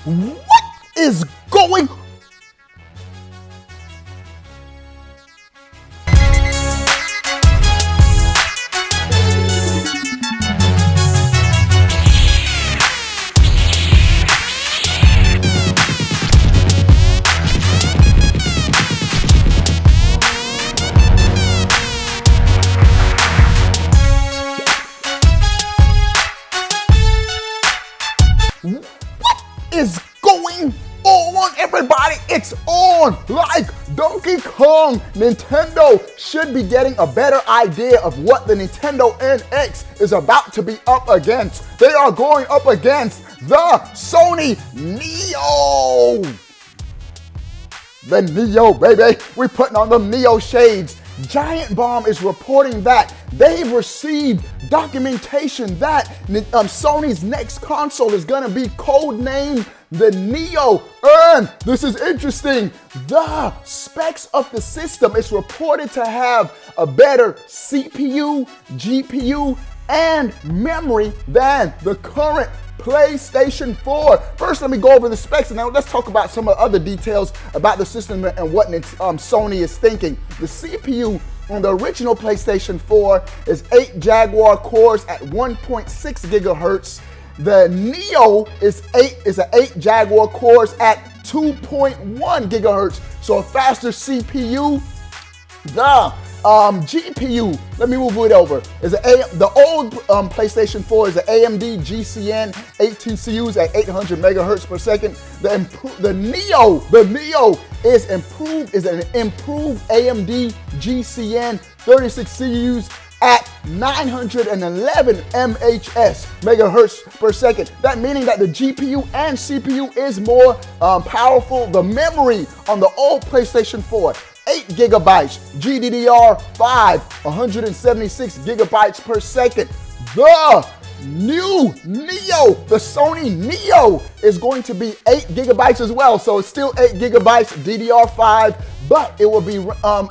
What is going on? Is going on, everybody? It's on. Like Donkey Kong, Nintendo should be getting a better idea of what the Nintendo NX is about to be up against. They are going up against the Sony Neo. The Neo, baby. We're putting on the Neo shades. Giant Bomb is reporting that they've received documentation that Sony's next console is going to be codenamed the Neo. And this is interesting. The specs of the system is reported to have a better CPU, GPU, and memory than the current PlayStation 4. First, let me go over the specs, and now let's talk about some of the other details about the system and what Sony is thinking. The CPU on the original PlayStation 4 is 8 Jaguar cores at 1.6 gigahertz. The Neo is an 8 Jaguar cores at 2.1 gigahertz, so a faster CPU. The GPU, let me move it over, the old PlayStation 4 is an AMD GCN 18 CUs at 800 megahertz per second. The Neo is an improved AMD GCN 36 CUs at 911 megahertz per second. That meaning that the GPU and CPU is more powerful. The memory on the old PlayStation 4, 8 gigabytes, GDDR5, 176 gigabytes per second. The new Neo, the Sony Neo, is going to be 8 gigabytes as well. So it's still 8 gigabytes DDR5, but it will be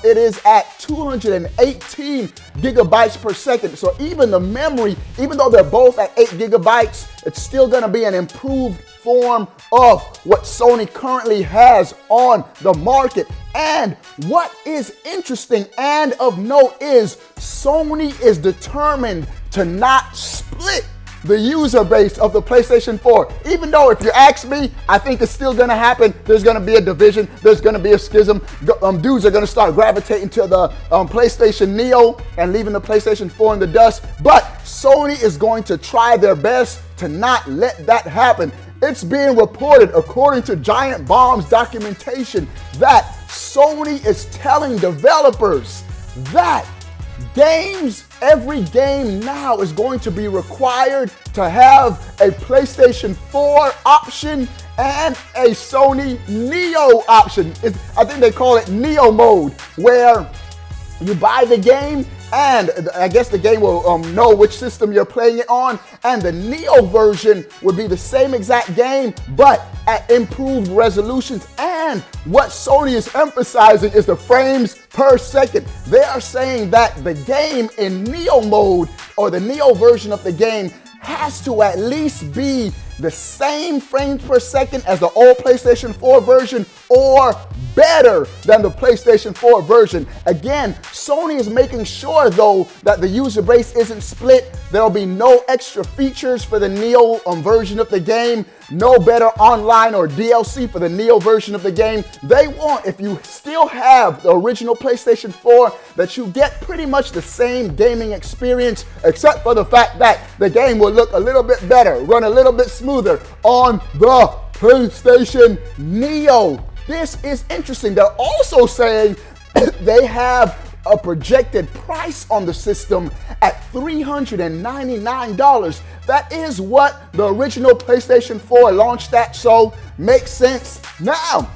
it is at 218 gigabytes per second. So even the memory, even though they're both at 8 gigabytes, it's still going to be an improved form of what Sony currently has on the market. And what is interesting and of note is Sony is determined to not split the user base of the PlayStation 4. Even though, if you ask me, I think it's still gonna happen. There's gonna be a division. There's gonna be a schism. Dudes are gonna start gravitating to the PlayStation Neo and leaving the PlayStation 4 in the dust. But Sony is going to try their best to not let that happen. It's being reported, according to Giant Bomb's documentation, that Sony is telling developers that every game now is going to be required to have a PlayStation 4 option and a Sony Neo option. I think they call it Neo mode, where you buy the game and I guess the game will know which system you're playing it on, and the Neo version would be the same exact game but at improved resolutions. And what Sony is emphasizing is the frames per second. They are saying that the game in Neo mode, or the Neo version of the game, has to at least be the same frames per second as the old PlayStation 4 version, or better than the PlayStation 4 version. Again, Sony is making sure though that the user base isn't split. There will be no extra features for the Neo version of the game, no better online or DLC for the Neo version of the game. They want, if you still have the original PlayStation 4, that you get pretty much the same gaming experience, except for the fact that the game will look a little bit better, run a little bit smoother on the PlayStation Neo. This is interesting. They're also saying they have a projected price on the system at $399. That is what the original PlayStation 4 launched at, so makes sense. Now,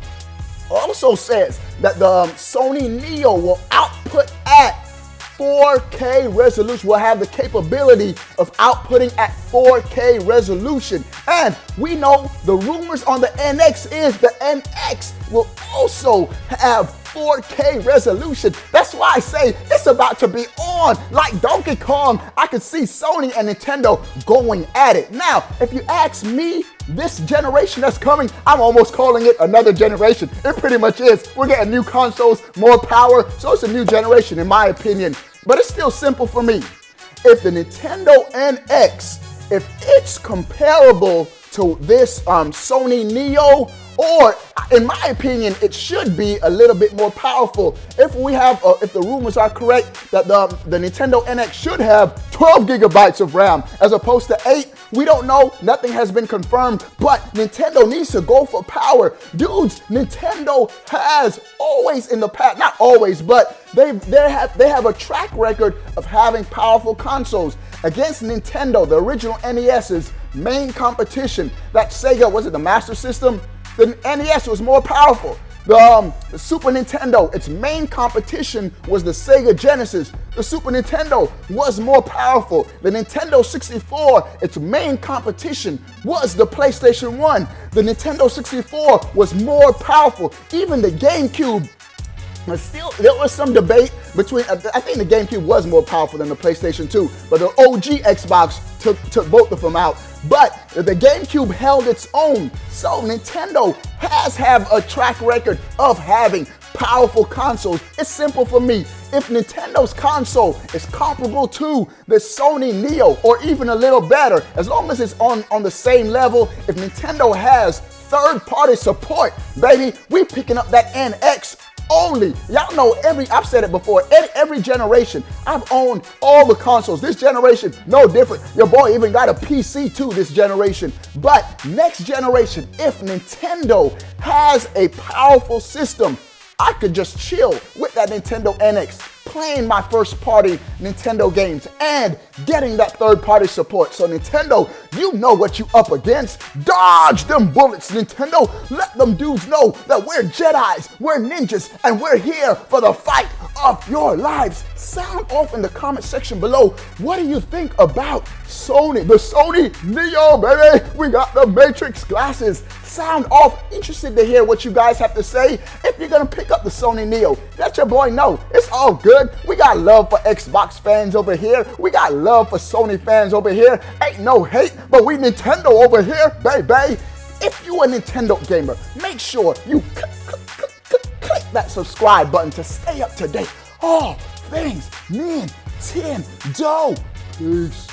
also says that the Sony Neo will output at 4K resolution, will have the capability of outputting at 4K resolution. And we know the rumors on the NX is the NX will also have 4K resolution. That's why I say it's about to be on. Like Donkey Kong, I could see Sony and Nintendo going at it. Now, if you ask me, this generation that's coming, I'm almost calling it another generation. It pretty much is. We're getting new consoles, more power, so it's a new generation in my opinion. But it's still simple for me. If the Nintendo NX, if it's comparable to this Sony Neo, or in my opinion, it should be a little bit more powerful. If we have, if the rumors are correct that the Nintendo NX should have 12 gigabytes of RAM as opposed to 8, we don't know. Nothing has been confirmed, but Nintendo needs to go for power. Dudes, Nintendo has always in the past, not always, but they have a track record of having powerful consoles. Against Nintendo, the original NES's main competition, that Sega, was it the Master System? The NES was more powerful. The Super Nintendo, its main competition was the Sega Genesis. The Super Nintendo was more powerful. The Nintendo 64, its main competition was the PlayStation 1. The Nintendo 64 was more powerful. Even the GameCube, still, there was some debate between, I think the GameCube was more powerful than the PlayStation 2, but the OG Xbox took both of them out. But the GameCube held its own. So Nintendo has had a track record of having powerful consoles. It's simple for me. If Nintendo's console is comparable to the Sony Neo or even a little better, as long as it's on the same level, if Nintendo has third-party support, baby, we picking up that NX only. Y'all know I've said it before, every generation, I've owned all the consoles. This generation, no different. Your boy even got a PC too this generation. But next generation, if Nintendo has a powerful system, I could just chill with that Nintendo NX, playing my first party Nintendo games and getting that third party support. So Nintendo, you know what you up against. Dodge them bullets, Nintendo. Let them dudes know that we're Jedis, we're ninjas, and we're here for the fight of your lives. Sound off in the comment section below. What do you think about Sony? The Sony Neo, baby. We got the Matrix glasses. Sound off. Interested to hear what you guys have to say. If you're gonna pick up the Sony Neo, let your boy know. It's all good. We got love for Xbox fans over here. We got love for Sony fans over here. Ain't no hate, but we Nintendo over here, baby. If you a Nintendo gamer, make sure you click that subscribe button to stay up to date. All things Nintendo. Peace.